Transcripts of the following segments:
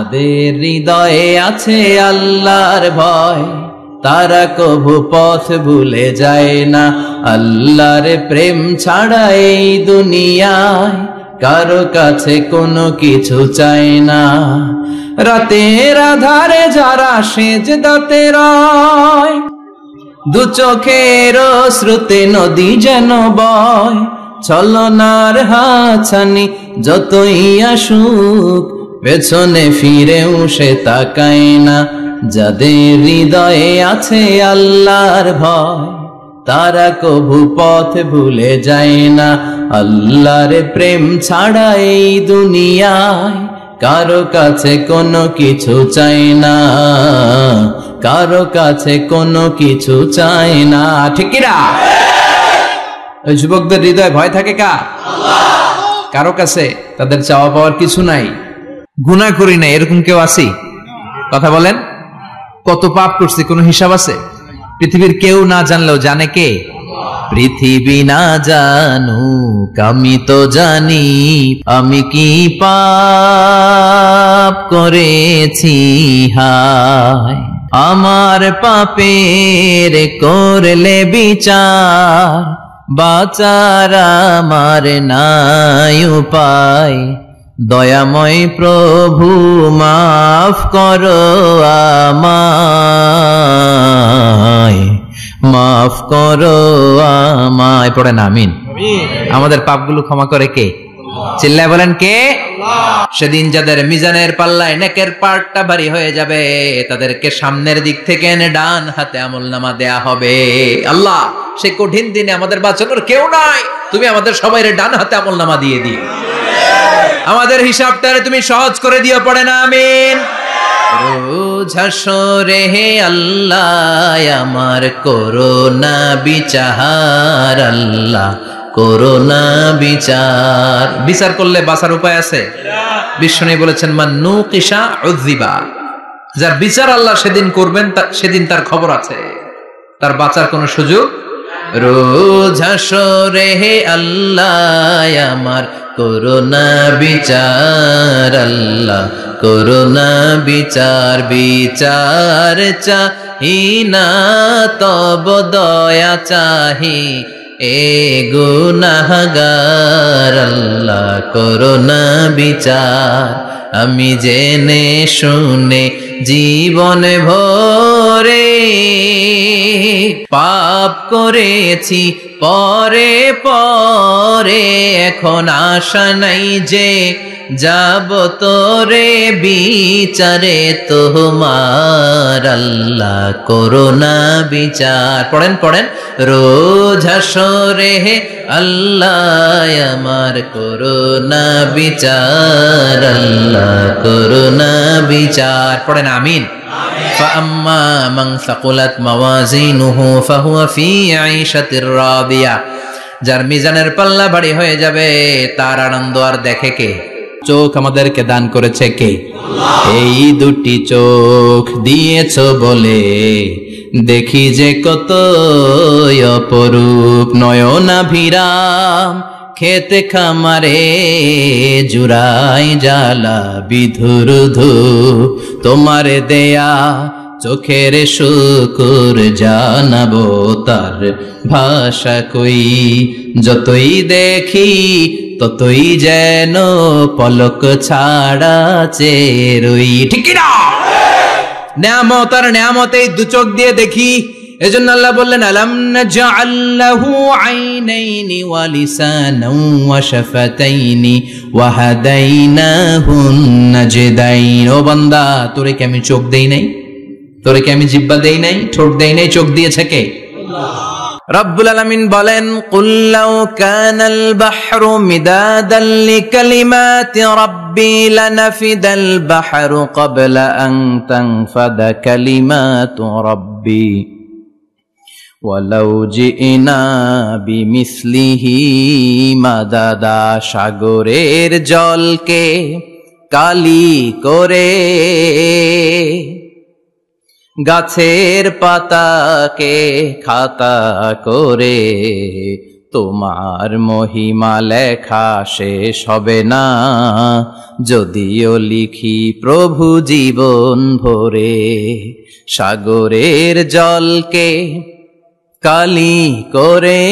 যাদের হৃদয়ে আছে আল্লাহর ভয় তারা কভু পথ ভুলে যায় না। আল্লাহর প্রেম ছাড়া এই দুনিয়ায় কারো কাছে কোনো কিছু চায় না। রাতের আধারে যারা সেজদাতে রয় দু চোখের শ্রুতে নদী যেন বয়। ছলনার হাছানি যতই আসুক পেছনে ফিরেও সে তাকায় না। যাদের হৃদয়ে আছে আল্লাহর ভয় তারা কভু পথ ভুলে যায় না। আল্লাহর প্রেম ছাড়া এই দুনিয়ায় কারো কাছে কোনো কিছু চায় না, কারো কাছে কোনো কিছু চায় না। ঠিক না? ওই যুবকদের হৃদয়ে ভয় থাকে কার? কারো কাছে তাদের চাওয়া পাওয়ার কিছু নাই, গুনাহ করি না এরকম কেউ আছে? কথা বলেন। কত পাপ করছি কোনো হিসাব আছে? পৃথিবীর কেউ না জানলেও জানে কে? পৃথিবী না জানুক আমি তো জানি আমি কি পাপ করেছি। হায় আমার পাপের করলে বিচার, বাঁচার আমার নাই উপায়। দয়াময় প্রভু মাফ করো আমায়, মাফ করো আমায়। পড়েন আমিন। আমাদের পাপগুলো ক্ষমা করে কে? চিল্লায় বলেন কে? সেদিন যাদের মিজানের পাল্লায় নেকের পার্টটা ভারী হয়ে যাবে তাদেরকে সামনের দিক থেকে এনে ডান হাতে আমলনামা দেয়া হবে। আল্লাহ সেই কঠিন দিনে আমাদের বাঁচানোর কেউ নাই, তুমি আমাদের সবাই ডান হাতে আমলনামা দিয়ে দিও, আমাদের হিসাবটারে তুমি সহজ করে দিও। পড়েন আমিন। রোজ হাসরে হে আল্লাহ আমার করোনা বিচার, আল্লাহ করোনা বিচার। বিচার করলে বাঁচার উপায় আছে? বিষ্ণু বলেছেন মান নুকিশা উযিবা, যার বিচার আল্লাহ সেদিন করবেন সেদিন তার খবর আছে, তার বাঁচার কোনো সুযোগ। রোজ হাসরে হে আল্লাহ আমার করোনা বিচার, আল্লাহ করোনা বিচার। বিচার চাহি না তব দয়া চাহি এ গুনাহগার, আল্লাহ করোনা বিচার। আমি জেনে শুনে জীবন ভরে পাপ করেছি পরে পরে, এখন আশা নাই যে যাব তোরে বিচারে তোমার, আল্লাহ করোনা বিচার। পড়েন পড়েন। রোজ হাসরে হে আল্লাহ আমার করোনা বিচার, আল্লাহ করোনা বিচার। পড়েন আমিন। فأما من ثقلت موازينه فهو في عيشة راضية, যার মিজানের পাল্লা ভারী হয়ে যাবে তার আনন্দ আর দেখে কে? চোখ আমাদেরকে দান করেছে কে? এই দুটি চোখ দিয়েছো বলে দেখি যে কত অপরূপ। নয়নাভিরাম খেতে খামারে জুড়াই জ্বালা বিধুরধু, তোমার দেয়া চোখের শুকুর জানাবো তার ভাষা কই। যতই দেখি ততই যেন পলক ছাড়া চেরই। ঠিক না? নেয়ামত আর নেয়ামতেই দু চোখ দিয়ে দেখি। এজন্য আল্লাহ বললেন আলাম নাজআল লাহু আইনাইনি ওয়া লিসানান ওয়া শাফাতাইনি ওয়া হাদাইনাহুন নাজদাইন। ও বান্দা তোরে কি আমি চোখ দেই নাই? তোরে কি আমি জিহ্বা দেই নাই? ঠোঁট দেই নাই? চোখ দিয়েছে কে? আল্লাহ। রব্বুল আলামিন বলেন কুল লাউ কানাল বাহরু মিদাদান লিকালিমাতি রাব্বি লানাফিদাল বাহরু ক্বাবলা আন তানফাদা কালিমাতু রাব্বি ওয়ালাউ জিনা বিমিসলিহি মাদাদা। সাগরের জলকে কালি করে গাছের পাতাকে খাতা করে তোমার মহিমা লেখা শেষ হবে না, যদিও লিখি প্রভু জীবন ভরে। সাগরের জলকে কালি করে,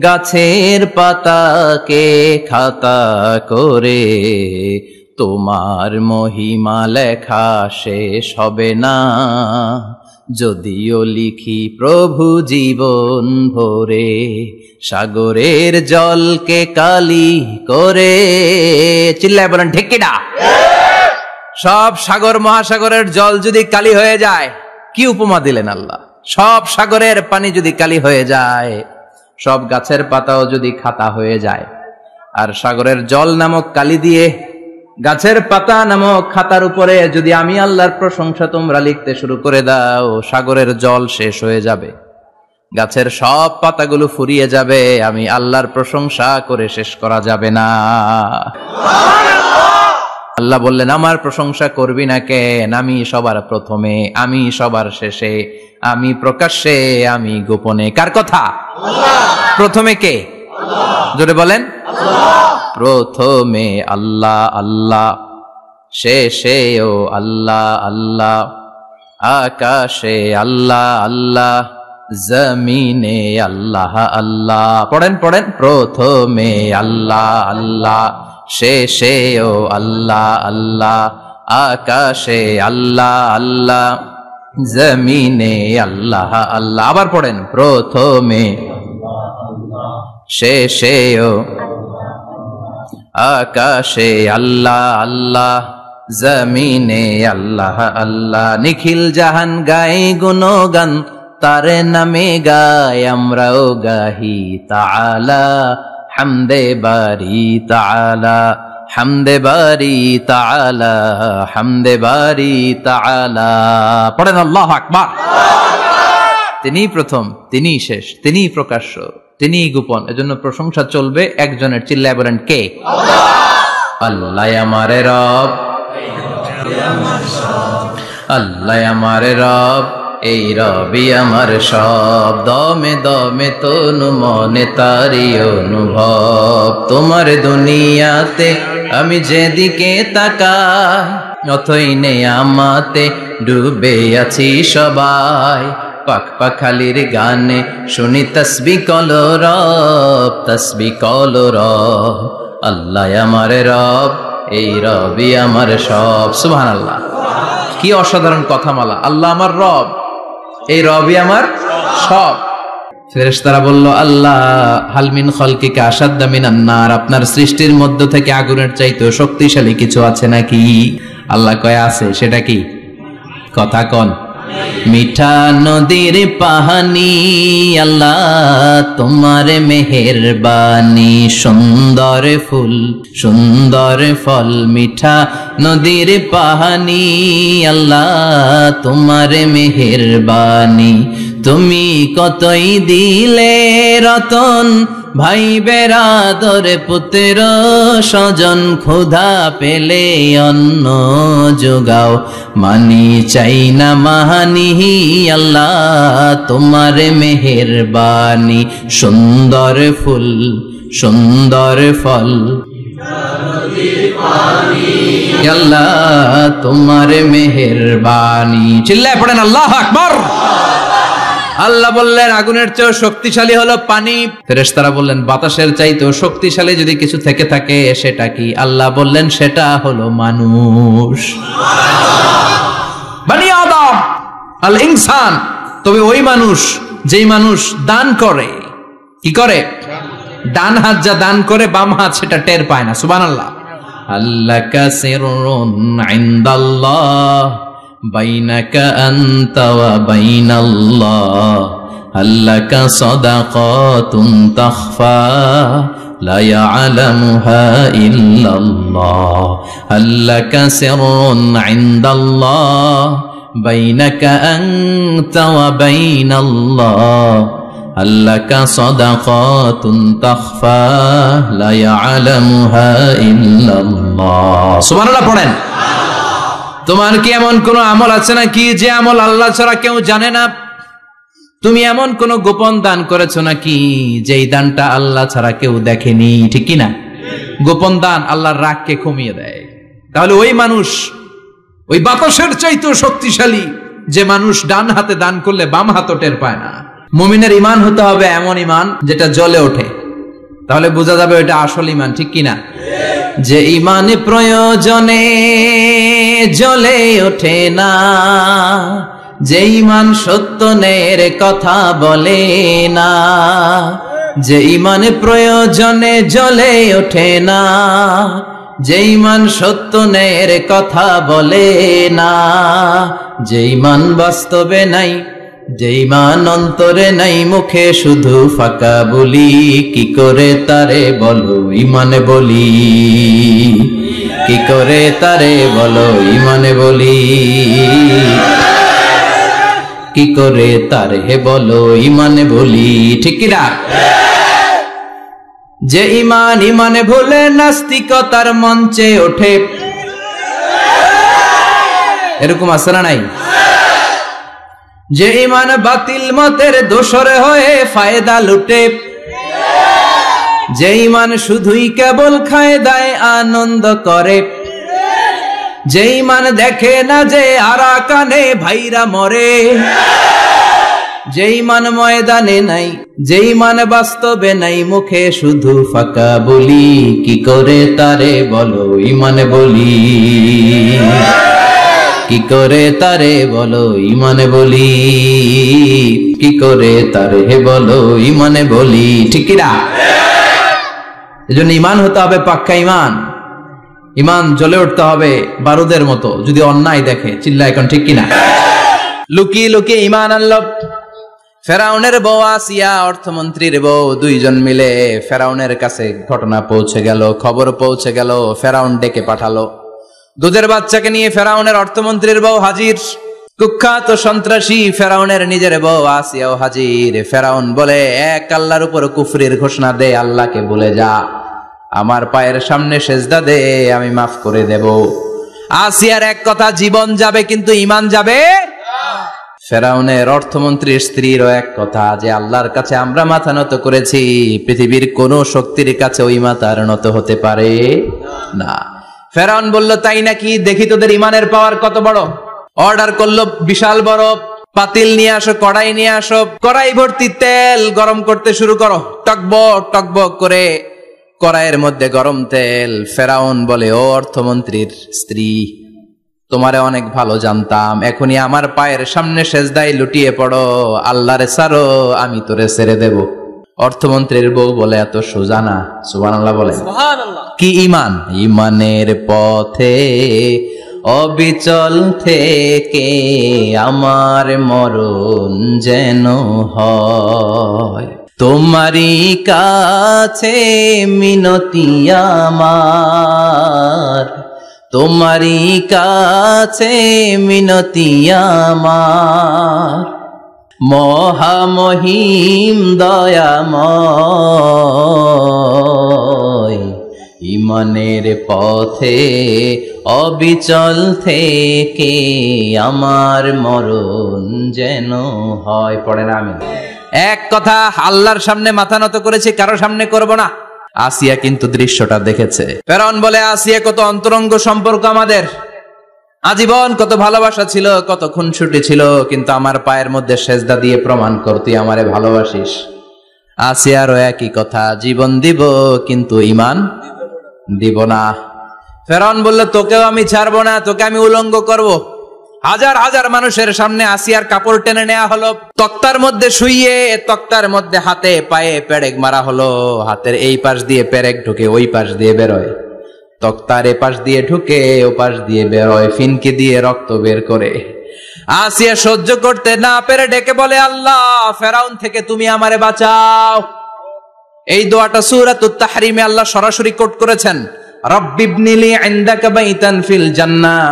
গাছের পাতাকে খাতা করে, তোমার মহিমা লেখা শেষ হবে না, যদিও লিখি প্রভু জীবন ভরে। সাগরের জলকে কালি করে, চিল্লায় বলেন ঠিক কিনা? সব সাগর মহাসাগরের জল যদি কালি হয়ে যায়, কি উপমা দিলেন আল্লাহ। সব সাগরের পানি যদি কালি হয়ে যায়, সব গাছের পাতাও যদি খাতা হয়ে যায়, আর সাগরের জল নামক কালি দিয়ে গাছের পাতা নামক খাতার উপরে যদি আমি আল্লাহর প্রশংসা তোমরা লিখতে শুরু করে দাও, সাগরের জল শেষ হয়ে যাবে, গাছের সব পাতাগুলো ফুরিয়ে যাবে, আমি আল্লাহর প্রশংসা করে শেষ করা যাবে না। আল্লাহ বললেন, আমার প্রশংসা করবি না কেন? আমি সবার প্রথমে, আমি সবার শেষে, আমি প্রকাশ্যে, আমি গোপনে। কার কথা? প্রথমে কে? জোরে বলেন। প্রথমে আল্লাহ আল্লাহ, শেষেও আল্লাহ আল্লাহ, আকাশে আল্লাহ আল্লাহ, জমিনে আল্লাহ আল্লাহ। পড়েন পড়েন। প্রথমে আল্লাহ আল্লাহ, শেষেও আল্লাহ আল্লাহ, আকাশে আল্লাহ আল্লাহ, জমিনে আল্লাহ আল্লাহ। আবার পড়েন। প্রথমে শেষেও আকাশে আল্লাহ আল্লাহ, জমিনে আল্লাহ আল্লাহ। নিখিল জাহান গায় গুণগান, তার নামে গায় আমরাও গাহি তাআলা, হামদে বারি তাআলা, হামদে বারি তাআলা, হামদে বারি তাআলা। পড়েন আল্লাহু আকবার। তিনিই প্রথম, তিনিই শেষ, তিনিই প্রকাশ্য, তিনিই গোপন। এজন্য প্রশংসা চলবে একজনের। চিল্লায় বলেন কে? আল্লাহ আমারে রব, আল্লাহ আমারে রব, এই রবি আমার সব। দমে দমে তনু মনে তারি অনুভব। তোমার দুনিয়াতে আমি যেদিকে তাকাই, অথই নেই আমাতে ডুবে আছি সবাই। পাক পাখালির গানে শুনি তসবিহ কলো রব, তসবিহ কলো রব। আল্লাহ আমার রব, এই রবি আমার সব। সুবহানাল্লাহ। কি অসাধারণ কথামালা। আল্লাহ আমার রব, এই রবি আমার সব। ফেরেশতারা বলল, আল্লাহ হালমিন খলকিকা আশাদ্দা মিনান নার, আপনার সৃষ্টির মধ্য থেকে আগুনের চাইতেও শক্তিশালী কিছু আছে নাকি? আল্লাহ কয় আছে। সেটা কি? কথা কন। মিঠা নদীর পাহানি, আল্লাহ তোমার মেহেরবানি। সুন্দর ফুল সুন্দর ফল, মিঠা নদীর পাহানি, আল্লাহ তোমার মেহেরবানি। তুমি কতই দিলে রতন, ভাই বেরাদর পুত্র স্বজন। ক্ষুধা পেলে অন্ন যোগাও, মানি চাই না মাহানি, আল্লাহ তোমার মেহেরবানি। সুন্দর ফুল সুন্দর ফল, আল্লাহ তোমার মেহেরবানি। চিল্লায় পড়েন আল্লাহু আকবার। আল্লাহ বললেন, আগুনের চেয়েও শক্তিশালী হলো পানি। ফেরেশতারা বললেন, বাতাসের চাইতেও শক্তিশালী যদি কিছু থেকে থাকে সেটা কি? আল্লাহ বললেন, সেটা হলো মানুষ। বনি আদম, আল ইনসান। তবে ওই মানুষ যেই মানুষ দান করে। কি করে? ডান হাত যা দান করে, বাম হাত সেটা টের পায় না। সুবহানাল্লাহ। আল্লাহ কাসিরুন ইনদাল্লাহ, বাইনাকা আনতা ওয়া বাইনাল্লাহ। আল্লাকা সাদাকাতুন তাখফা, লা ইয়ালামুহা ইল্লাল্লাহ। আল্লাকা সিররুন ইনদাল্লাহ, বাইনাকা আনতা ওয়া বাইনাল্লাহ। আল্লাকা সাদাকাতুন তাখফা, লা ইয়ালামুহা ইল্লাল্লাহ। সুবহানাল্লাহ পড়েন। তোমার কি এমন কোন আমল আছে নাকি যে আমল আল্লাহ ছাড়া কেউ জানে না? তুমি এমন কোন গোপন দান করেছো নাকি যেই দানটা আল্লাহ ছাড়া কেউ দেখেনি, ঠিক কিনা? গোপন দান আল্লাহর রাগকে কমিয়ে দেয়। তাহলে ওই মানুষ ওই বাতাসের চাইতেও শক্তিশালী যে মানুষ ডান হাতে দান করলে বাম হাতও টের পায় না। মুমিনের ঈমান হতে হবে এমন ঈমান যেটা জ্বলে ওঠে, তাহলে বোঝা যাবে ওটা আসল ঈমান, ঠিক কিনা? যে ঈমান প্রয়োজনে জ্বলে ওঠে না, যে ঈমান সত্যের কথা বলে না, যে ঈমান প্রয়োজনে জ্বলে ওঠে না, যে ঈমান সত্যের কথা বলে না, যে ঈমান বাস্তবে নাই, যে ঈমান অন্তরে নাই, মুখে শুধু ফাঁকা বলি, কি করে তারে বলো ঈমানে বলি, কি করে তারে বলো ঈমানে বলি, কি করে তারে বলো ঈমানে বলি, ঠিক কিনা? যে ঈমান ঈমানে ভুলে নাস্তিকতার মঞ্চে ওঠে, এরকম আছে না নাই? যে ঈমান বাতিল মতের দোসর হয়ে ফায়দা লুটে, যে ঈমান শুধুই কেবল খায় দায় আনন্দ করে, যে ঈমান দেখে না যে আরাকানে ভাইরা মরে, যে ঈমান ময়দানে নাই, যে ঈমান বাস্তবে নাই, মুখে শুধু ফাঁকা বলি, কি করে তারে বলো ঈমানে বলি, কি করে তারে বলো ঈমানে বলি, কি করে তারে বলো ঈমানে বলি, ঠিক কিনা? এজন্য ঈমান হতে হবে পাক্কা ঈমান। ঈমান জ্বলে উঠতে হবে বারুদের মতো, যদি অন্যায় দেখে চিল্লায় এখন, ঠিক কিনা? লুকিয়ে লুকিয়ে ঈমান আনলো ফেরাউনের বউ আসিয়া, অর্থমন্ত্রীর বউ, দুইজন মিলে ফেরাউনের কাছে ঘটনা পৌঁছে গেল, খবর পৌঁছে গেল। ফেরাউন ডেকে পাঠালো, দুধের বাচ্চাকে নিয়ে ফেরাউনের অর্থমন্ত্রীর বউ হাজির, কুখ্যাত সন্ত্রাসী ফেরাউনের নিজের বউ আসিয়াও হাজির। ফেরাউন বলে, এক আল্লাহর উপর কুফরির ঘোষণা দে, আল্লাহকে বলে যা, আমার পায়ের সামনে সেজদা দে, আমি মাফ করে দেব। আসিয়ার এক কথা, জীবন যাবে কিন্তু ঈমান যাবে। ফেরাউনের অর্থমন্ত্রীর স্ত্রীরও এক কথা, যে আল্লাহর কাছে আমরা মাথা নত করেছি, পৃথিবীর কোন শক্তির কাছে ওই মাথার নত হতে পারে না। ফেরাউন বলল, তাই নাকি? দেখি তোদের ঈমানের পাওয়ার কত বড়। অর্ডার করলো, বিশাল বড় পাতিল নিয়ে আসো, কড়াই নিয়ে আসো, কড়াই ভর্তি তেল গরম করতে শুরু করো, টকবক টকবক করে কড়াইয়ের মধ্যে গরম তেল। ফেরাউন বলে, ও অর্থমন্ত্রীর স্ত্রী, তোমারে অনেক ভালো জানতাম, এখনই আমার পায়ের সামনে সেজদায় লুটিয়ে পড়ো, আল্লাহরে ছাড়ো, আমি তোরে ছেড়ে দেব। অর্থমন্ত্রীর বউ বলে, এত সোজা না। সুবহানাল্লাহ বলে। কি ঈমান? ঈমানের পথে অবিচল থেকে আমার মরণ যেন হয়, তোমারই কাছে মিনতি আমার, তোমারই কাছে মিনতি আমার, মহামহিম দয়াময়, ঈমানের পথে অবিচল থেকে আমার মরণ যেন হয়। পড়েন আমিন। এক কথা, আল্লাহর সামনে মাথা নত করেছি, কারো সামনে করব না। আসিয়া কিন্তু দৃশ্যটা দেখেছে। ফেরাউন বলে, আসিয়া, কত অন্তরঙ্গ সম্পর্ক আমাদের, আজীবন কত ভালোবাসা ছিল, কত খুনসুটি ছিল, কিন্তু আমার পায়ের মধ্যে সেজদা দিয়ে প্রমাণ কর তুই আমারে ভালোবাসিস। আসিয়ারও একই কথা, জীবন দিব কিন্তু ঈমান দিব না। ফেরাউন বলল, তোকেও আমি ছাড়বো না, তোকে আমি উলঙ্গ করব। হাজার হাজার মানুষের সামনে আসিয়ার কাপড় টেনে নেওয়া হলো, তক্তার মধ্যে শুইয়ে তক্তার মধ্যে হাতে পায়ে পেরেক মারা হলো। হাতের এই পাশ দিয়ে পেরেক ঢুকে ওই পাশ দিয়ে বেরোয়, তক্তার এ পাশ দিয়ে ঢুকে ও পাশ দিয়ে বেরোয়, ফিনকি দিয়ে রক্ত বের করে। আসিয়া সহ্য করতে না পেরে ডেকে বলে, আল্লাহ, ফেরাউন থেকে তুমি আমারে বাঁচাও। এই দোয়াটা সূরাতুত তাহরিমে আল্লাহ সরাসরি কোট করেছেন, রব্বিবনিলি ইনদাকা বাইতান ফিল জান্নাহ,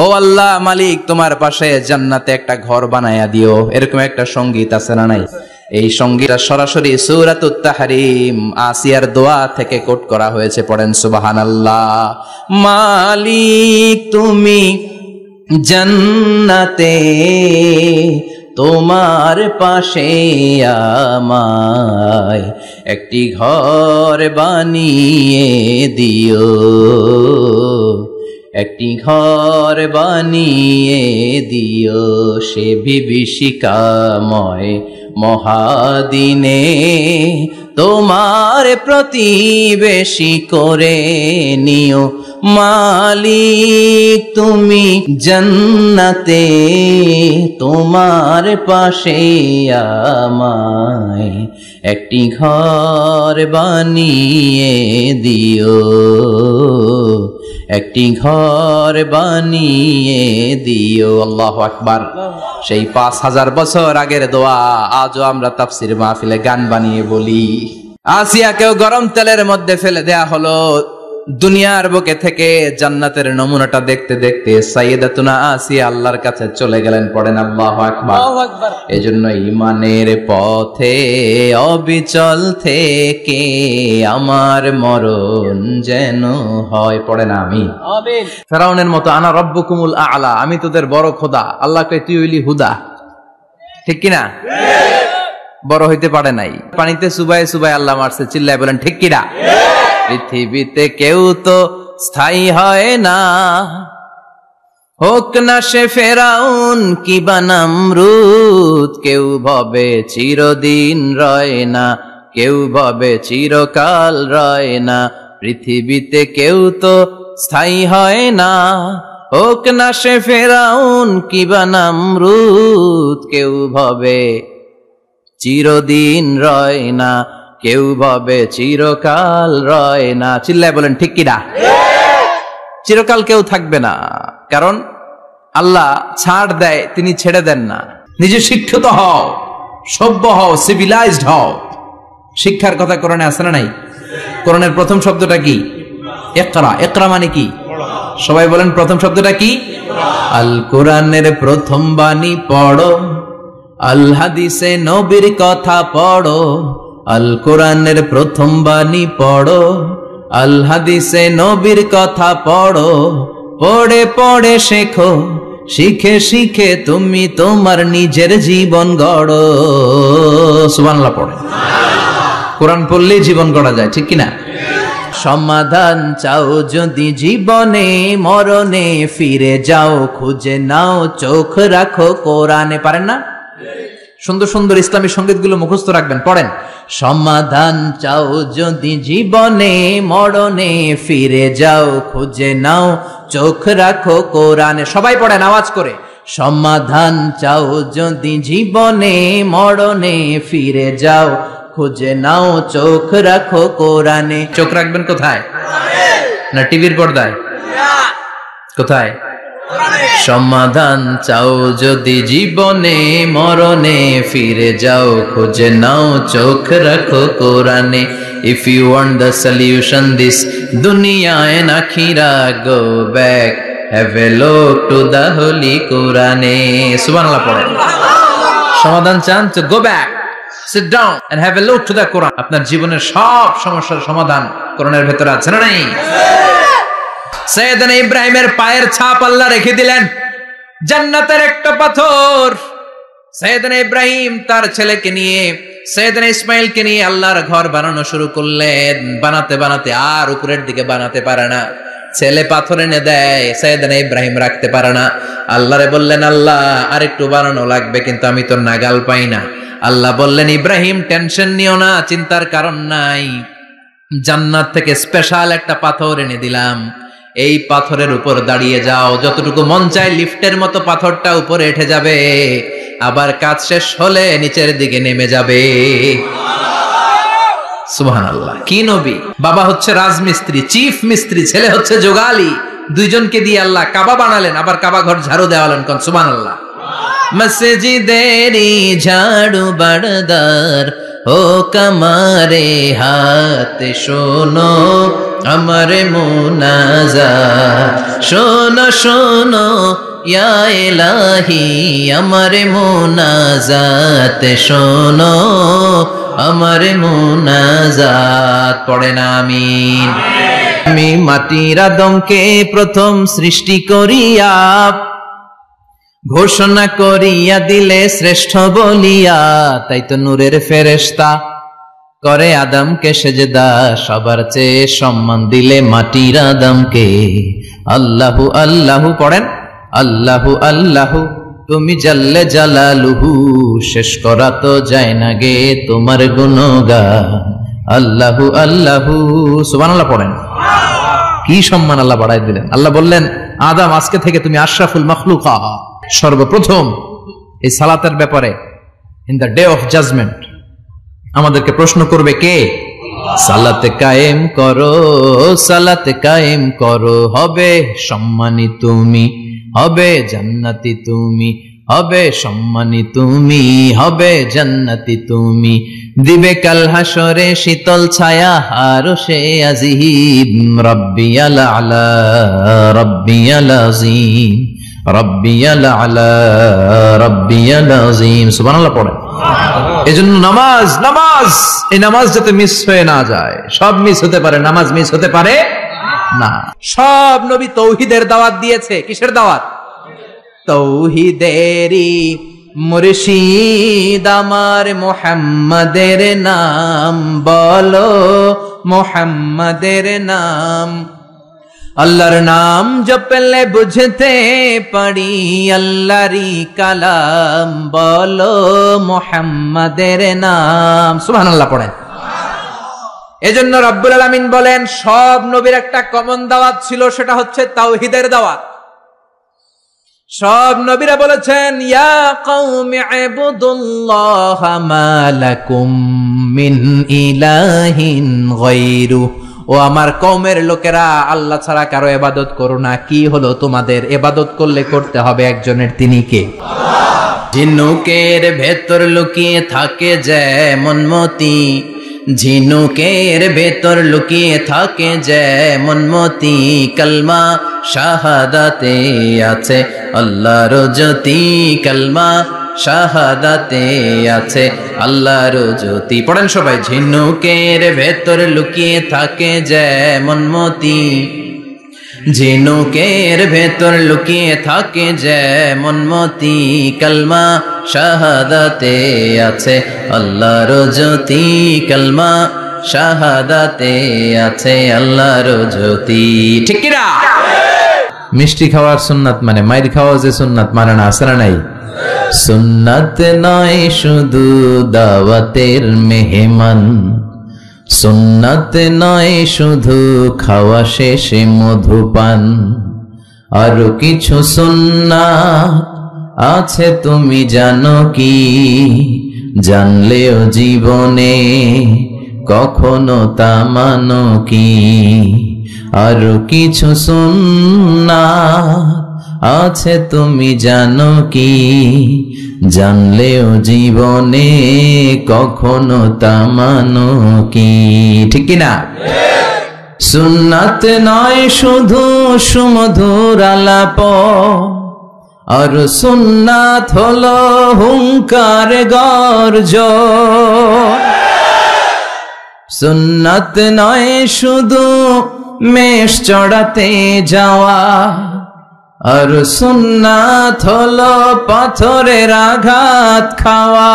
ও আল্লাহ মালিক, তোমার পাশে জান্নাতে একটা ঘর বানায়া দিও। এরকম একটা সংগীত আছে না নাই? এই সংগীতটা সরাসরি সূরাতুত তাহরিম আসিয়ার দোয়া থেকে কোট করা হয়েছে। পড়েন সুবহানাল্লাহ। মালিক তুমি জান্নাতে তোমার পাশে আমায় একটি ঘর বানিয়ে দিও, একটি ঘর বানিয়ে দিও সে বিভীষিকাময় মহাদিনে, তোমার প্রতিবেশী করে নিও মালিক তুমি জান্নাতে, তোমার পাশে আমায় একটি ঘর বানিয়ে দিও, একটি ঘর বানিয়ে দিও। আল্লাহু আকবার। সেই 5000 বছর আগের দোয়া আজও আমরা তাফসীর মাহফিলে গান বানিয়ে বলি। আসিয়াকেও গরম তেলের মধ্যে ফেলে দেয়া হলো, দুনিয়ার বুকে থেকে জান্নাতের নমুনাটা দেখতে দেখতে সাইয়েদাতুনা আসিয়া আল্লাহর কাছে চলে গেলেন। পড়েন আল্লাহু আকবার। এজন্য ঈমানের পথে অবিচল থেকে আমার মরণ যেন হয়। পড়েন আমিন। ফেরাউনের মতো আনা রব্বুকুমুল আ'লা, আমি তোদের বড় খোদা। আল্লাহকে তুই হইলি হুদা, ঠিক কিনা? বড় হইতে পারে নাই, পানিতে সুবাই সুবাই আল্লাহ মারছে, চিল্লায় বলেন ঠিক কিনা? পৃথিবীতে কেউ তো স্থায়ী হয় না, হোক না সে ফেরাউন কিবা নমরুদ, কেউ ভাবে চিরদিন রয় না, কেউ ভাবে চিরকাল রয় না। পৃথিবীতে কেউ তো স্থায়ী হয় না, হোক না সে ফেরাউন কিবা নমরুদ, কেউ ভাবে চিরদিন রয় না, কেউ ভাবে চিরকাল রয় না। চিল্লায় বলেন ঠিক কিনা? চিরকাল কেউ থাকবে না, কারণ আল্লাহ ছাড় দেয়, তিনি ছেড়ে দেন না। নিজে শিক্ষিত হও, সভ্য হও, সিভিলাইজড হও। শিক্ষার কথা কোরআনে আছে না নাই? কোরআনের প্রথম শব্দটা কি? ইকরা। ইকরা মানে কি? সবাই বলেন প্রথম শব্দটা কি? আল কোরআনের প্রথম বাণী পড়ো, আল হাদিসে নবীর কথা পড়ো। আল কোরআনের প্রথম বাণী পড়ো, আল হাদিসে নবীর কথা পড়ো। পড়ে পড়ে শেখো, শিখে শিখে তুমি তোমার নিজের জীবন গড়ো। সুবহানাল্লাহ পড়ে। কোরআন পড়লেই জীবন গড়া যায়, ঠিক কিনা? সমাধান চাও যদি জীবনে, মরণে ফিরে যাও, খুঁজে নাও, চোখ রাখো কোরআনে। পারেন না? সুন্দর সুন্দর ইসলামী সঙ্গীতগুলো মুখস্থ রাখবেন, পড়েন। সমাধান চাও যদি জীবনে, মরণে ফিরে যাও, খুঁজে নাও, চোখ রাখো কোরআনে। সবাই পড়েন আওয়াজ করে। সমাধান চাও যদি জীবনে, মরণে ফিরে যাও, খুঁজে নাও, চোখ রাখো কোরআনে। চোখ রাখবেন কোথায়? না টিভির পর্দায়? কোথায়? সমাধান চাও যদি জীবনে, মরণে ফিরে যাও, খুঁজে নাও, চোখ রাখো কোরআনে। If you want the solution this dunya and akhira, go back, have a look to the holy Quran. সুবহানাল্লাহ পড়েন। সমাধান চান তো go back, sit down and have a look to the Quran. আপনার জীবনের সব সমস্যার সমাধান কোরআনের ভেতরে আছে না নাই? সাইয়েদনা ইব্রাহিমের পায়ের ছাপ আল্লাহ রেখে দিলেন জান্নাতের একটা পাথর। সাইয়েদনা ইব্রাহিম তার ছেলেকে নিয়ে, সাইয়েদনা ইসমাইলকে নিয়ে আল্লাহর ঘর বানানো শুরু করলেন। বানাতে বানাতে আর উপরের দিকে বানাতে পারে না, ছেলে পাথর এনে দেয়, সাইয়েদনা ইব্রাহিম রাখতে পারে না। আল্লাহরে বললেন, আল্লাহ আর একটু বানানো লাগবে, কিন্তু আমি তো নাগাল পাই না। আল্লাহ বললেন, ইব্রাহিম টেনশন নিও না, চিন্তার কারণ নাই, জান্নাত থেকে স্পেশাল একটা পাথর এনে দিলাম, এই পাথরের উপর দাঁড়িয়ে যাও, যতটুকু মন চায় লিফটের মতো পাথরটা উপরে উঠে যাবে, আবার কাজ শেষ হলে নিচের দিকে নেমে যাবে। সুবহানাল্লাহ। কি নবী! বাবা হচ্ছে রাজমিস্ত্রি, চিফ মিস্ত্রি, ছেলে হচ্ছে যোগালী, দুইজনকে দিয়ে আল্লাহ কাবা বানালেন, আবার কাবা ঘর ঝাড়ু দেওয়ালেন। কোন সুবহানাল্লাহ। মসজিদেরি ঝাড়ু বারদার ও কমারে হাত, শোনো আমার মুনাজাত, শোনো শোনো ইয়া ইলাহি আমার মুনাজাত, শোনো আমার মুনাজাত। পড়েন আমিন। আমি মাটির আদমকে প্রথম সৃষ্টি করিয়া, ঘোষণা করিয়া দিলে শ্রেষ্ঠ বলিয়া, তাই তো নূরের ফেরেশতা করে আদমকে সেজদা, সবার চেয়ে সম্মান দিলে মাটির আদমকে। আল্লাহু আল্লাহু পড়েন, আল্লাহু আল্লাহু তুমি জাল্লে জালালুহু, শেষ করা তো যায় না গে তোমার গুণগান। আল্লাহু আল্লাহু সুবহানাল্লাহ পড়েন। কি সম্মান আল্লাহ বাড়াই দিলেন। আল্লাহ বললেন, আদম আজকে থেকে তুমি আশরাফুল মাখলুকা। সর্বপ্রথম এই সালাতের ব্যাপারে in the day of judgement আমাদেরকে প্রশ্ন করবে কে? সালাতে কায়েম করো, সালাতে কায়েম করো, হবে সম্মানী তুমি, হবে জান্নাতি তুমি, হবে সম্মানী তুমি, হবে জান্নাতি তুমি। দিবে কাল হাসরে শীতল ছায়া আরশে আজিম, রাব্বিয়াল আলা রাব্বিয়াল আযীম, রাব্বিয়াল আলা রাব্বিয়াল আযীম। সুবহানাল্লাহ পড়ে। এজন্য নামাজ, নামাজ, এই নামাজ যাতে মিস হয়ে না যায়। সব মিস হতে পারে, নামাজ মিস হতে পারে না। সব নবী তৌহিদের দাওয়াত দিয়েছে। কিসের দাওয়াত? তৌহিদেরই মুর্শিদ আমার মুহাম্মাদের নাম বলো, মুহাম্মাদের নাম। আল্লাহর নাম জপলে বুঝতে পারি আল্লাহরই কালাম, বলো মুহাম্মাদের নাম। সুবহানাল্লাহ পড়েন। এজন্য রব্বুল আলামিন বলেন, সব নবীর একটা কমন দাওয়াত ছিল, সেটা হচ্ছে তাওহীদের দাওয়াত। সব নবীরা বলেছেন, ইয়া কওমি ইবুদুল্লাহা মা লাকুম মিন ইলাহিন গায়রু, ও আমার কওমের লোকেরা, আল্লাহ ছাড়া কারো ইবাদত করো না। কি হলো তোমাদের? ইবাদত করলে করতে হবে একজনের, তিনি কে? ঝিনুকের ভেতর লুকিয়ে থাকে যেমন মতি, ঝিনুকের ভেতর লুকিয়ে থাকে যেমন মতি, কালমা শাহাদাতে আছে আল্লাহর জ্যোতি, কালমা শাহাদাতে আছে আল্লাহর জ্যোতি। পড়েন সবাই। ঝিনুকের ভেতর লুকিয়ে থাকে যেমন মতি, ঝিনুকের ভেতর লুকিয়ে থাকে যেমন মতি, কালমা শাহাদাতে আছে আল্লাহর জ্যোতি, কালমা শাহাদাতে আছে আল্লাহর জ্যোতি। ঠিক কি না? মিষ্টি খাওয়ার সুন্নাত মানে মাইর খাওয়া যে সুন্নাত মানে না, আছে না নাই? সুন্নাত নয় শুধু দাওয়াতের মেহমান, সুন্নাত নয় শুধু খাওয়া শেষে মধুপান, আরো কিছু সুন্নাত আছে তুমি জানো কি? জানলেও জীবনে কখনো তা মানো কি? আরো কিছু সুন্নাত আছে তুমি জানো কি? জানলেও জীবনে কখনো তা মানো কি? ঠিক কিনা? সুন্নাত নয় শুধু সুমধুর আলাপ, আর সুন্নাত হলো হুঙ্কার গর্জন। সুন্নাত নয় শুধু মেষ চড়াতে যাওয়া, আর সুন্নাত হলো পাথরের আঘাত খাওয়া।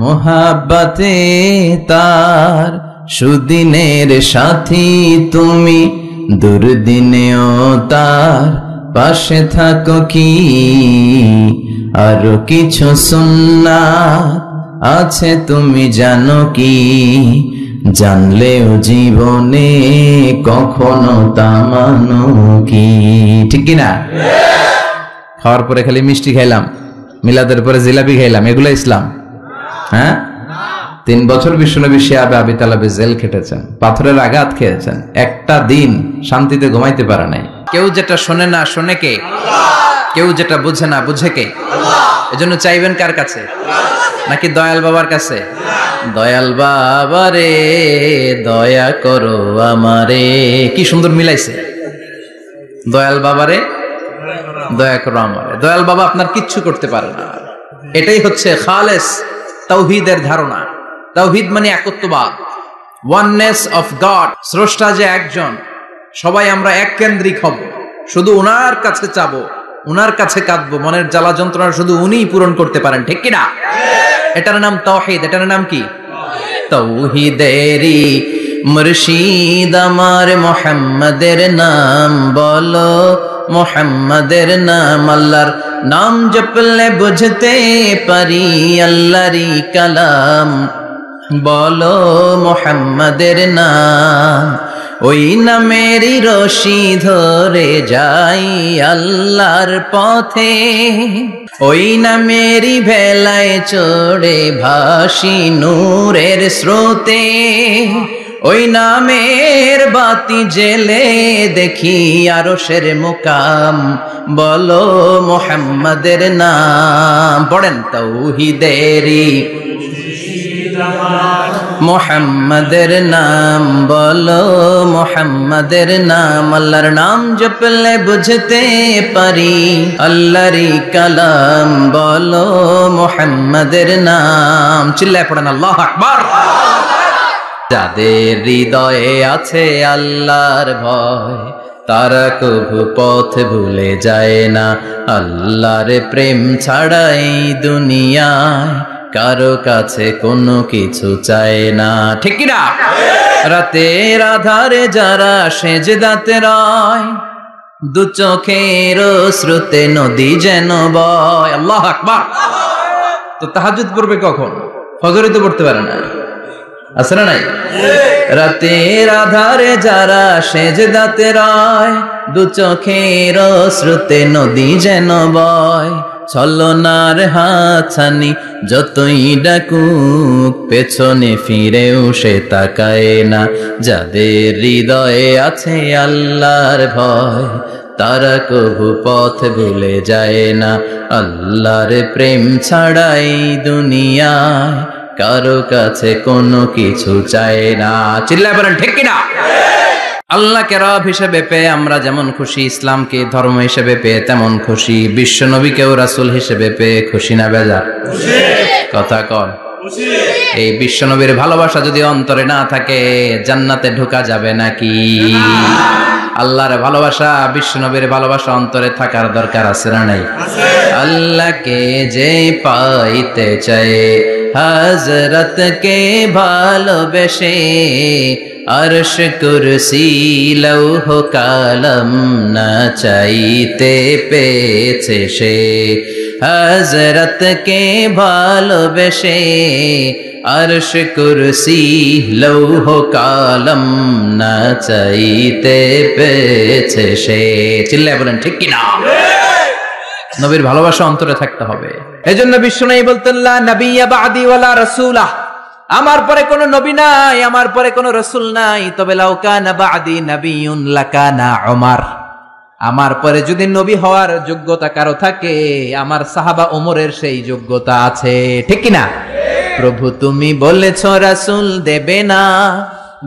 মোহাব্বতে তার সুদিনের সাথী তুমি, দুর্দিনেও তার পাশে থাকো কি? আরো কিছু সুন্নাত আছে তুমি জানো কি? জানলেও জীবনে কখনো তা মানো কি? ঠিক কিনা? খাওয়ার পরে খালি মিষ্টি খাইলাম, মিলাদের পরে জিলাপি খাইলাম, এগুলো ইসলাম? হ্যাঁ, 3 বছর বিশ্বনবী শিয়াবে আবি তালেবে জেল খেটেছেন, পাথরের আঘাত খেয়েছেন, একটা দিন শান্তিতে ঘুমাইতে পারে নাই। কেউ যেটা শোনে না শোনে কে? কেউ যেটা বুঝে না বুঝে কে? এজন্য চাইবেন কার কাছে? নাকি দয়াল বাবার কাছে? দয়াল বাবা রে দয়া করো আমারে। কি সুন্দর মিলাইছে, দয়াল বাবা রে দয়া করো আমারে। দয়াল বাবা আপনার কিচ্ছু করতে পারে না। এটাই হচ্ছে খালেস তাওহীদের ধারণা। তাওহীদ মানে একত্ববাদ, ওয়াননেস অফ গড। স্রষ্টা যে একজন, সবাই আমরা এক কেন্দ্রিক হব, শুধু ওনার কাছে চাবো, উনার কাছে কাঁদবো, মনের জ্বালা যন্ত্রণা শুধু উনিই পূরণ করতে পারেন, ঠিক কিনা? এটার নাম তাওহীদ। এটার নাম কি? তাওহীদেরই মুর্শিদ আমার মুহাম্মাদের নাম বলো, মুহাম্মাদের নাম। আল্লাহর নাম জপলে বুঝতে পারি আল্লাহরই কালাম বলো, মুহাম্মাদের নাম। ওই নামেরই রশি ধরে যাই আল্লাহর পথে, ওই নামেরই ভেলায় চড়ে ভাসি নূরের স্রোতে, ওই নামের বাতি জেলে দেখি আরশের মুকাম বলো, মুহাম্মাদের নাম। পড়েন তাওহীদেরই মুহাম্মাদের নাম বলো, মুহাম্মাদের নাম। আল্লাহর নাম জপলে বুঝতে পারি আল্লাহরই কালাম বলো, মুহাম্মাদের নাম। চিল্লায় পড়েন আল্লাহু আকবার। যাদের হৃদয়ে আছে আল্লাহর ভয়, তারা কভু পথ ভুলে যায় না। আল্লাহর প্রেম ছাড়া এই দুনিয়ায় কারো কাছে কোনো কিছু চায় না, ঠিক কিনা? রাতের আধারে যারা সেজদাতে রয়, দু চোখের স্রোতে নদী যেন বয়। আল্লাহু আকবার। তো তাহাজ্জুদ পড়বে কখন? ফজরে তো পড়তে পারে না, আছে না নাই? রাতের আধারে যারা সেজদাতে রয়, দু চোখের স্রোতে নদী যেন বয়। ছলনার হাতছানি যতই ডাকুক, পেছনে ফিরেও সে তাকায় না। যাদের হৃদয়ে আছে আল্লাহর ভয়, তারা কভু পথ ভুলে যায় না। আল্লাহর প্রেম ছাড়াই দুনিয়ায় কারো কাছে কোনো কিছু চায় না। চিল্লায় বলেন ঠিক কিনা? আল্লাহকে রব হিসেবে পেয়ে আমরা যেমন খুশি, ইসলামকে ধর্ম হিসেবে পেয়ে তেমন খুশি, বিশ্ব নবীকেও রাসূল হিসেবে পেয়ে খুশি না বেজার? কথা কন। এই বিশ্ব নবীর ভালোবাসা যদি অন্তরে না থাকে, জান্নাতে ঢোকা যাবে নাকি? আল্লাহর ভালোবাসা, বিশ্ব নবীর ভালোবাসা অন্তরে থাকার দরকার আছে না নাই? আল্লাহকে যে পাইতে চায়, হযরত কে ভালোবেসে, আরশ কুরসি লৌহ কালাম না চাইতে পেয়েছে সে। হযরত কে ভালোবেসে, আরশ কুরসি লৌহ কালাম না চাইতে পেয়েছে সে। চিল্লায় বলেন ঠিক কিনা? নবীর ভালোবাসা অন্তরে থাকতে হবে। এজন্য বিশ্বনবী বলতেন, লা নাবিয়্যা বা'দি ওয়ালা রাসূলা, আমার পরে কোনো নবী নাই, আমার পরে কোনো রাসূল নাই। তবে লাউ কানা বা'দি নাবিয়্যুন লাকানা উমর, আমার পরে যদি নবী হওয়ার যোগ্যতা কারো থাকে, আমার সাহাবা ওমরের সেই যোগ্যতা আছে, ঠিক কিনা? প্রভু তুমি বলেছ রাসূল দেবে না,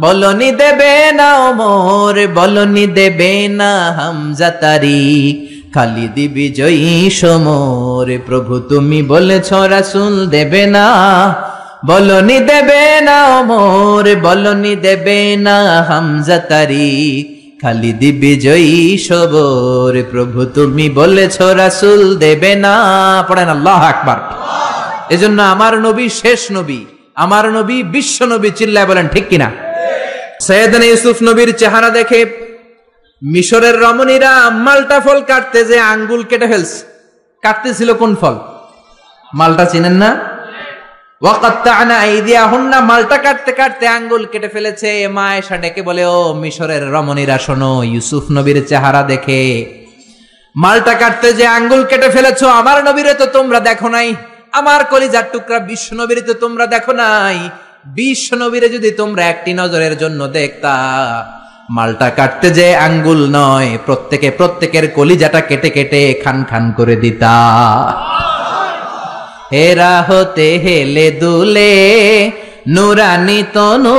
বলনি দেবে না ওমর, বলনি দেবে না হামজা তারিক, খালিদ বিজয়ী সমর। প্রভু তুমি বলেছ রাসূল দেবে না, বলনি দেবে না ওমর, বলনি দেবে না হামজা তারিক, খালিদ বিজয়ী সমর। প্রভু তুমি বলেছ রাসূল দেবে না। পড়েন আল্লাহু আকবার। এজন্য আমার নবী শেষ নবী, আমার নবী বিশ্ব নবী। চিল্লায় বলেন ঠিক কিনা? সৈয়দনা ইউসুফ নবীর চেহারা দেখে মিশরের রমণীরা মালটা ফল কাটতে যে আঙ্গুল কেটে ফেলছে। কাটতেছিল কোন ফল? মালটা চিনেন না? ওয়াকাত্তা'না আইদিয়াহুন্না, মালটা কাটতে কাটতে আঙ্গুল কেটে ফেলেছে। মা আয়েশা ডেকে বলে, ও মিশরের রমণীরা শোনো, ইউসুফ নবীর চেহারা দেখে মালটা কাটতে যে আঙ্গুল কেটে ফেলেছো, আমার নবীরে তো তোমরা দেখো নাই, আমার কলিজার টুকরা বিশ্ব নবীরে তো তোমরা দেখো নাই। বিশ্ব নবীরে যদি তোমরা একটি নজরের জন্য দেখতা, মালটা কাটতে যে আঙ্গুল নয়, প্রত্যেকের কলিজাটা কেটে কেটে খান খান করে দিতা। হেরা হতে হেলে দুলে নুরানি তনু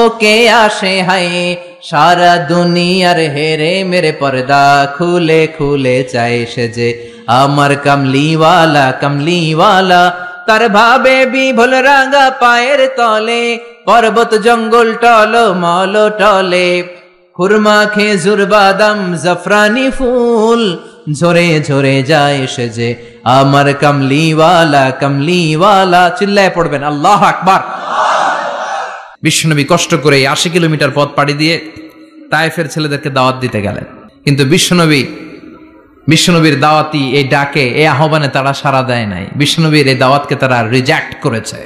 ওকে আসে হায়, সারা দুনিয়ার হেরে মেরে পর্দা খুলে খুলে চায় সে যে আমার কামলিওয়ালা কামলিওয়ালা। তার ভাবে বিভোল রাঙা পায়ের তলে, পর্বত জঙ্গল টল মল টলে, খুরমা খেজুর বাদাম জাফরানি ফুল, ঝরে ঝরে যায় সে যে আমার কামলিওয়ালা কামলিওয়ালা। চিল্লায় পড়বেন আল্লাহু আকবার। বিশ্বনবী কষ্ট করে 80 কিলোমিটার পথ পাড়ি দিয়ে তায়েফের ছেলেদেরকে দাওয়াত দিতে গেলেন, কিন্তু বিশ্বনবীর দাওয়াতি এই ডাকে, এই আহ্বানে তারা সাড়া দেয় নাই। বিশ্বনবীর এই দাওয়াতকে তারা রিজেক্ট করেছে,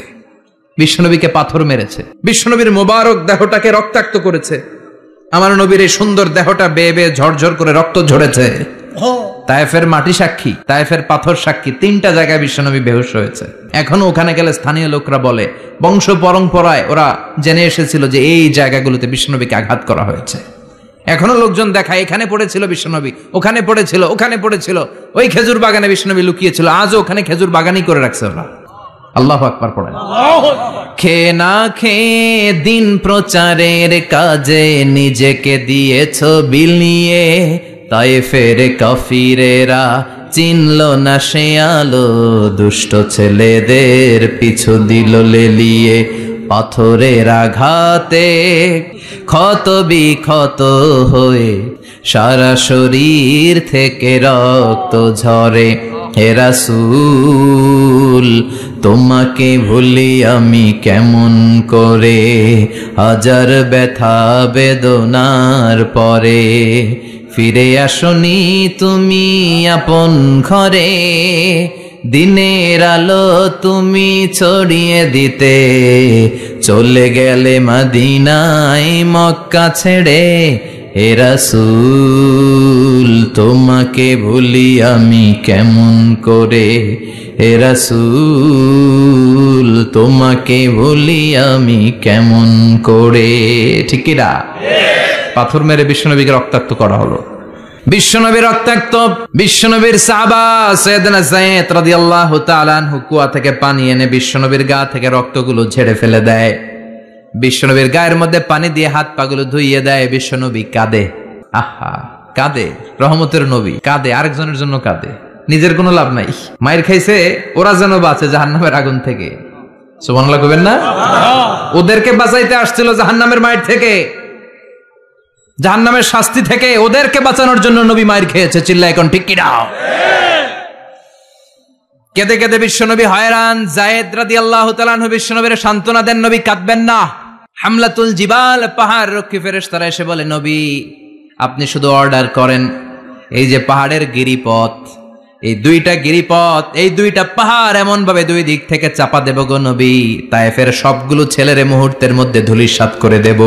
বিশ্বনবীকে পাথর মেরেছে, বিশ্বনবীর মোবারক দেহটাকে রক্তাক্ত করেছে। আমার নবীর এই সুন্দর দেহটা বেয়ে বেয়ে ঝরঝর করে রক্ত ঝরেছে। তায়েফের মাটি সাক্ষী, তায়েফের পাথর সাক্ষী, 3টা জায়গায় বিশ্বনবী বেহুশ হয়েছে। এখনো ওখানে গেলে স্থানীয় লোকরা বলে, বংশ পরম্পরায় ওরা জেনে এসেছিল যে এই জায়গাগুলোতে বিশ্বনবীকে আঘাত করা হয়েছে। এখনো লোকজন দেখায় এখানে পড়েছিল বিশ্বনবী, ওখানে পড়েছিল, ওখানে পড়েছিল, ওই খেজুর বাগানে বিশ্বনবী লুকিয়েছিল, আজও ওখানে খেজুর বাগানই করে রাখছে ওরা। আল্লাহু আকবার পড়েন। খেয়ে না খেয়ে দিন প্রচারের কাজে নিজেকে দিয়েছ বিলিয়ে, তায়েফের কাফিরেরা চিনল না সে আলো, দুষ্ট ছেলেদের পিছু দিল লেলিয়ে। পাথরের আঘাতে ক্ষত বিক্ষত হয়ে সারা শরীর থেকে রক্ত ঝরে। হে রাসূল তোমাকে ভুলি আমি কেমন করে, হাজার ব্যথা বেদনার পরে। ফিরে আসনি তুমি আপন ঘরে, দিনের আলো তুমি ছড়িয়ে দিতে। চলে গেলে মদিনায় মক্কা ছেড়ে। হে রাসূল তোমাকে ভুলি আমি কেমন করে, হে রাসূল তোমাকে ভুলি আমি কেমন করে। ঠিক কি না? পাথর মেরে বিশ্বনবীকে রক্তাক্ত করা হলো। বিশ্বনবী রক্তাক্ত, বিশ্বনবীর সাহাবা সাইয়েদনা যায়েদ রাদিয়াল্লাহু তাআলা আনহু কুয়া থেকে পানি এনে বিশ্বনবীর গা থেকে রক্তগুলো ঝেড়ে ফেলে দেয়। বিশ্বনবীর গায়ের মধ্যে পানি দিয়ে হাত পাগুলো ধুইয়ে দেয়। বিশ্বনবী কাঁদে, আহা কাঁদে, রহমতের নবী কাঁদে, আরেকজনের জন্য কাঁদে, নিজের কোনো লাভ নাই। মায়ের খাইছে, ওরা যেন বাঁচে জাহান্নামের আগুন থেকে। সুবহানাল্লাহ কইবেন না? ওদেরকে বাঁচাইতে আসছিল জাহান্নামের মায়ের থেকে, জাহান্নামের শাস্তি থেকে ওদেরকে বাঁচানোর জন্য নবী মায়ের খেয়েছে। চিল্লায় এখন ঠিক কি না? কেঁদে কেঁদে বিশ্বনবী হয়রান। যায়েদ রাদিয়াল্লাহু তাআলা আনহু বিশ্বনবীর সান্ত্বনা দেন, নবী কাঁদবেন না। হামলাতুল জিবাল, পাহাড় রক্ষী ফেরেশতারা এসে বলে, নবী আপনি শুধু অর্ডার করেন, এই যে পাহাড়ের গিরিপথ, এই 2টা গিরিপথ, এই 2টা পাহাড় এমন ভাবে 2 দিক থেকে চাপা দেব গো নবী, তায়েফের সবগুলো ছেলেরে মুহূর্তের মধ্যে ধূলিসাৎ করে দেব।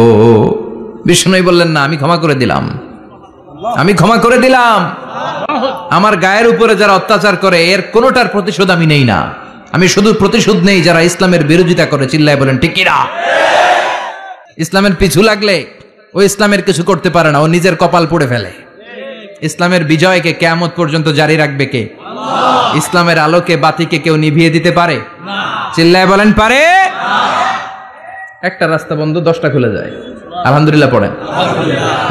বিষ্ণুই বললেন, না আমি ক্ষমা করে দিলাম, আমি ক্ষমা করে দিলাম। আমার গায়ের উপরে যারা অত্যাচার করে এর কোনোটার প্রতিশোধ আমি নেই না। আমি শুধু প্রতিশোধ নেই যারা ইসলামের বিরোধিতা করে। চিল্লায় বলেন ঠিক কি না? ইসলামের পিছু লাগলে ও ইসলামের কিছু করতে পারে না, ও নিজের কপাল পুড়ে ফেলে। ইসলামের বিজয়কে কিয়ামত পর্যন্ত জারি রাখবে কে? ইসলামের আলোকে বাতিকে কেউ নিভিয়ে দিতে পারে? চিল্লায় বলেন পারে? একটা রাস্তা বন্ধ, 10টা খুলে যায়। আলহামদুলিল্লাহ পড়েন।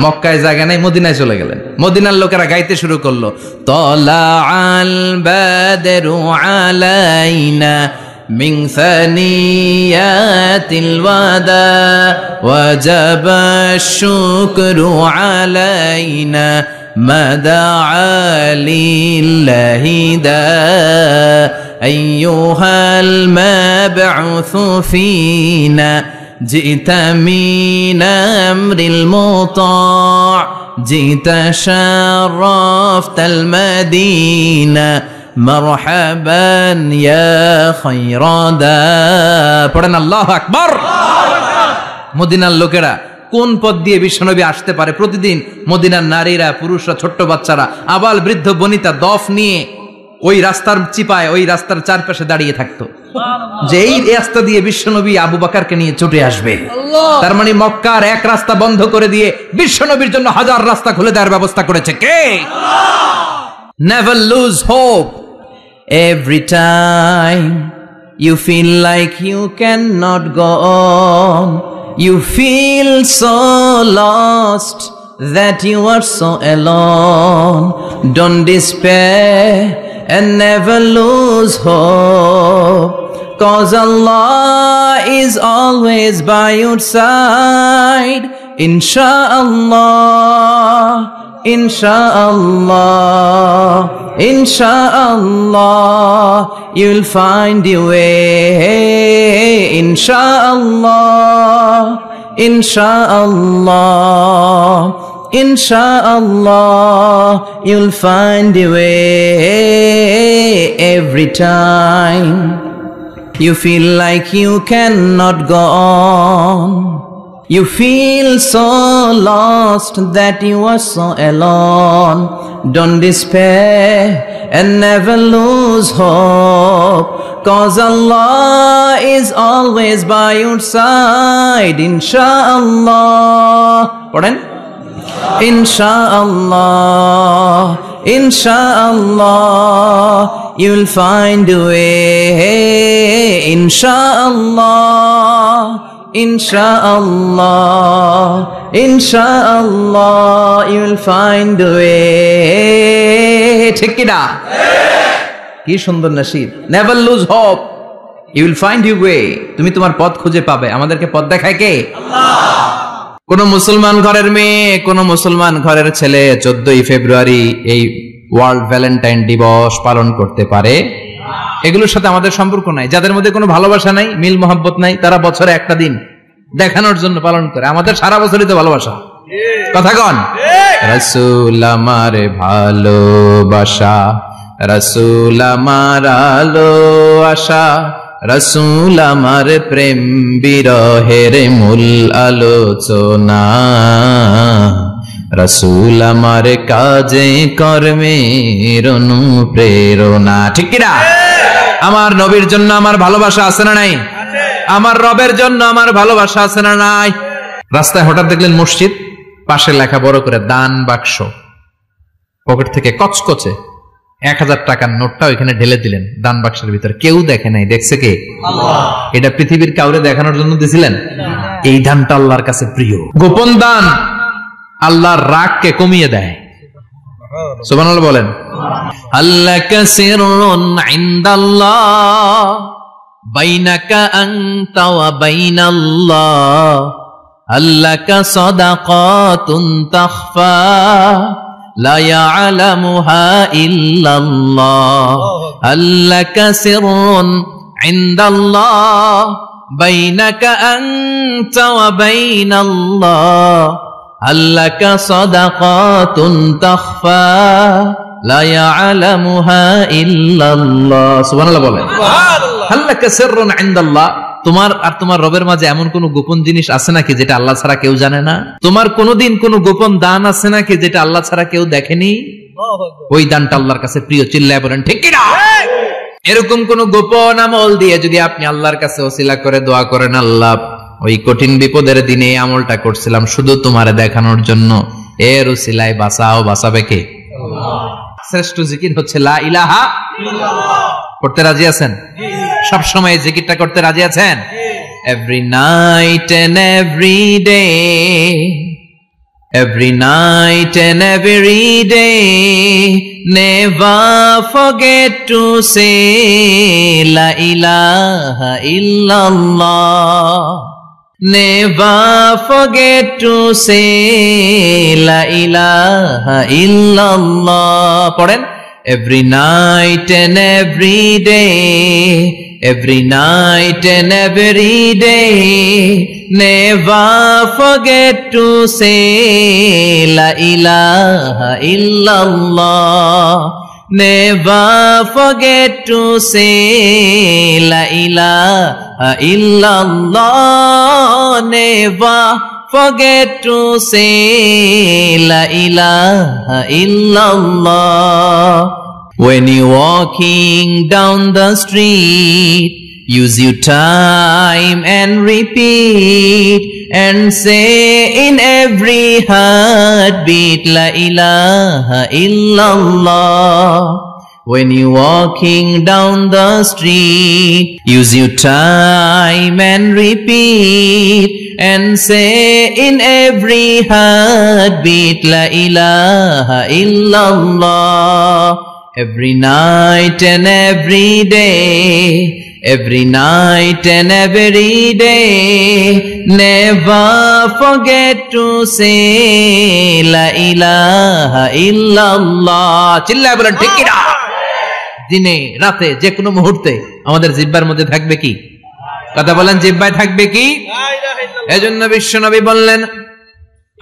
মক্কায় জায়গা নাই, মদিনায় চলে গেলেন। মদিনার লোকেরা গাইতে শুরু করলো, তলা আল বাদরু আলাইনা মিন সানিয়াতিল ওয়াদা ওয়াজাবা শুকরু আলাইনা মাদাআ লিল্লাহি দা আইয়ুহাল মাবউসু ফিনা جئت من أمر المطاع جئت شرفت المدينة مرحبا يا خير دا পড়েন আল্লাহু আকবার। মদিনার লোকেরা কোন পথ দিয়ে বিশ্বনবী আসতে পারে? প্রতিদিন মদিনার নারীরা, পুরুষরা, ছোট্ট বাচ্চারা, আবাল বৃদ্ধ বনিতা দফ নিয়ে ওই রাস্তার চিপায়, ওই রাস্তার চারপাশে দাঁড়িয়ে থাকতো যে এই রাস্তা দিয়ে বিশ্বনবী আবু বকরকে নিয়ে ছুটে আসবে। তার মানে মক্কার এক রাস্তা বন্ধ করে দিয়ে বিশ্বনবীর জন্য হাজার রাস্তা খুলে দেওয়ার ব্যবস্থা করেছে কে? Never lose hope. Every time you feel like you cannot go on, you feel so lost that you are so alone. Don't despair and never lose hope, 'cause Allah is always by your side. Inshallah, inshallah, Inshallah, you'll find your way. Inshallah, inshallah, inshallah, you'll find your way. Every time you feel like you cannot go on, you feel so lost that you are so alone. Don't despair and never lose hope, 'cause Allah is always by your side. Inshallah. Pardon? Inshallah, inshallah, you'll find a way. Inshallah, Inshallah, Inshallah, you'll find a way. ঠিক কি না? কি সুন্দর নসিব। Never lose hope, you will find your way. তুমি তোমার পথ খুঁজে পাবে। আমাদেরকে পথ দেখায় কে? আল্লাহ। কোন মুসলমান ঘরের মেয়ে, কোন মুসলমান ঘরের ছেলে 14ই ফেব্রুয়ারি এই ওয়ার্ল্ড ভ্যালেন্টাইন দিবস পালন করতে পারে? এগুলোর সাথে আমাদের সম্পর্ক নাই। যাদের মধ্যে কোনো ভালোবাসা নাই, মিল মোহাব্বত নাই, তারা বছরে একটা দিন দেখানোর জন্য পালন করে। আমাদের সারা বছরই তো ভালোবাসা। কথা কন। রাসূল আমার ভালোবাসা, রাসূল আমার আলো আশা, রাসূল আমার প্রেম বিরহের মূল আলোচনা, রাসূল আমার কাজে কর্মের অনুপ্রেরণা। ঠিক কি না? আমার নবীর জন্য আমার ভালোবাসা আছে না নাই? আমার রবের জন্য আমার ভালোবাসা আছে না নাই? রাস্তায় হঠাৎ দেখলেন মসজিদ, পাশে লেখা বড় করে দান বাক্স, পকেট থেকে কচকচে 1000 টাকার নোটটা ওইখানে ঢেলে দিলেন দান বাক্সের ভিতরে। কেউ দেখে নাই, দেখছে কে? আল্লাহ। এটা পৃথিবীর কাউরে দেখানোর জন্য দিছিলেন? এই দানটা আল্লাহর কাছে প্রিয়। গোপন দান আল্লাহর রাগকে কমিয়ে দেয়। সুবহানাল্লাহ বলেন। আল্লাকা সিররুন ইনদাল্লাহ বাইনাকা আনতা ওয়া বাইনাল্লাহ, আল্লাকা সাদাকাতুন তাখফা লা ইয়ালামুহা ইল্লাল্লাহ, আল্লাকা সিররুন ইনদাল্লাহ বাইনাকা আনতা ওয়া বাইনাল্লাহ, আল্লাকা সাদাকাতুন তাখফা লা ইয়ালামুহা ইল্লাল্লাহ। সুবহানাল্লাহ বলেন। সুবহানাল্লাহ। আল্লাকা সিররুন ইনদাল্লাহ, তোমার আর তোমার রবের মাঝে এমন কোন গোপন জিনিস আছে নাকি যেটা আল্লাহ ছাড়া কেউ জানে না? তোমার কোনদিন কোন গোপন দান আছে নাকি যেটা আল্লাহ ছাড়া কেউ দেখেনি? ওই দানটা আল্লাহর কাছে প্রিয়। চিল্লায় বলেন ঠিক কি না? এরকম কোন গোপন আমল দিয়ে যদি আপনি আল্লাহর কাছে ওসিলা করে দোয়া করেন, আল্লাহ ওই কঠিন বিপদের দিনে এই আমলটা করছিলাম শুধু তোমারে দেখানোর জন্য, এর ওসিলায় বাঁচাও, বাঁচাবে কে? আল্লাহ। শ্রেষ্ঠ জিকির হচ্ছে লা ইলাহা ইল্লাল্লাহ। করতে রাজি আছেন? সব সময় জিকিরটা করতে রাজি আছেন? Every night and every day, every night and every day, never forget to say la ilaha illallah, never forget to say la ilaha illallah. পড়েন। Every night and every day, every night and every day, never forget to say la ilaha illallah, never forget to say la ilaha illallah, never forget to say la ilaha illallah. When you're walking down the street, use your time and repeat and say in every heartbeat la ilaha illallah. When you're walking down the street, use your time and repeat and say in every heartbeat la ilaha illallah. Every night and every day, every night and every day. Never forget to say la ilaha illallah. চিল্লায় বলেন ঠিক কি না? দিনে রাতে যে কোনো মুহূর্তে আমাদের জিহ্বার মধ্যে থাকবে কি? কথা বলেন, জিহ্বায় থাকবে কি? এজন্য বিশ্বনবী বললেন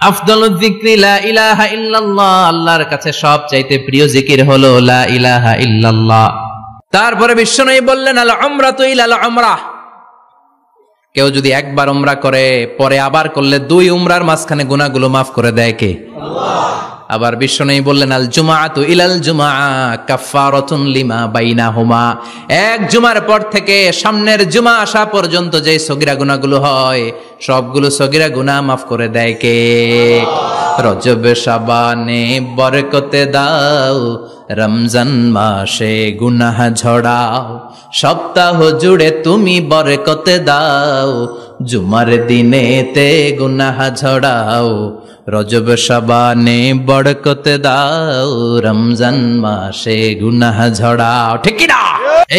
আফদালুয যিকরি লা ইলাহা ইল্লাল্লাহ, আল্লাহর কাছে সবচাইতে প্রিয় জিকির হলো লা ইলাহা ইল্লাল্লাহ। তারপরে বিশ্বনবী বললেন আল উমরাতু ইলাল উমরাহ, কেউ যদি একবার উমরা করে পরে আবার করলে 2 উমরার মাঝখানে গুনাহগুলো মাফ করে দেয় কে? আল্লাহ। আবার বিশ্বনবী বললেন আল জুমআতু ইলাল জুমআ কাফফারাতুন লিমা বাইনাহুমা, এক জুমার পর থেকে সামনের জুমা আসা পর্যন্ত যে সগীরা গুনাহগুলো হয় সবগুলো সগীরা গুনাহ মাফ করে দেয় কে? রজব শাবানে বরকতে দাও, রমজান মাসে গুনাহ ঝড়াও, সপ্তাহ জুড়ে তুমি বরকতে দাও, জুমার দিনেতে গুনাহ ঝড়াও, রজব শাবানে বরকতে দাও, রমজান মাসে গুনাহ ঝড়াও। ঠিক কি না?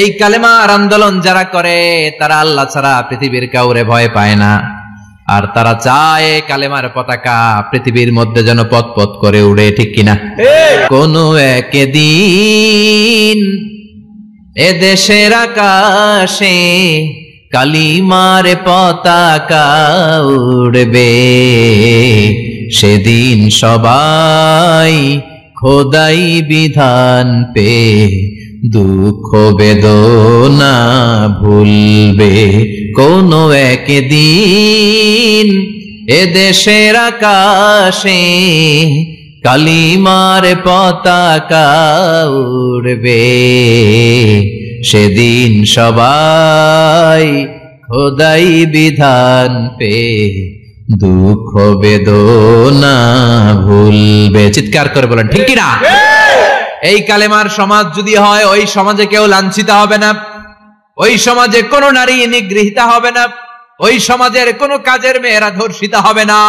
এই কালেমার আন্দোলন যারা করে তারা আল্লাহ ছাড়া পৃথিবীর কাউরে ভয় পায় না, আর তারা চায় কালেমার পতাকা পৃথিবীর মধ্যে যেন পথ পথ করে উড়ে। ঠিক কিনা? কোনো একদিন এদেশের আকাশে কালিমার পতাকা উড়বে, সেদিন সবাই খোদাই বিধান পে দুঃখ বেদনা ভুলবে। কোনো একদিন এদেশের আকাশে কালিমার পতাকা উড়বে, সেদিন সবাই খোদাই বিধান পে দুঃখ বেদনা ভুলবে। চিৎকার করে বলেন ঠিক কি না? এই কালেমার সমাজ যদি হয়, ওই সমাজে কেউ লাঞ্ছিত হবে না, ওই সমাজে কোনো নারী নিগৃহীতা হবে না, ওই সমাজের কোনো কাজের মেয়েরা ধর্ষিত হবে না,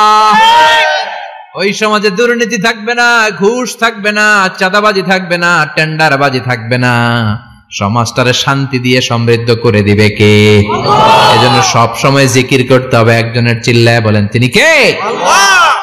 ওই সমাজে দুর্নীতি থাকবে না, ঘুষ থাকবে না, চাঁদাবাজি থাকবে না, টেন্ডারবাজি থাকবে না। সমাজটারে শান্তি দিয়ে সমৃদ্ধ করে দিবে কে? এজন্য সব সময় জিকির করতে হবে একজনের। চিল্লায় বলেন তিনি কে? আল্লাহ।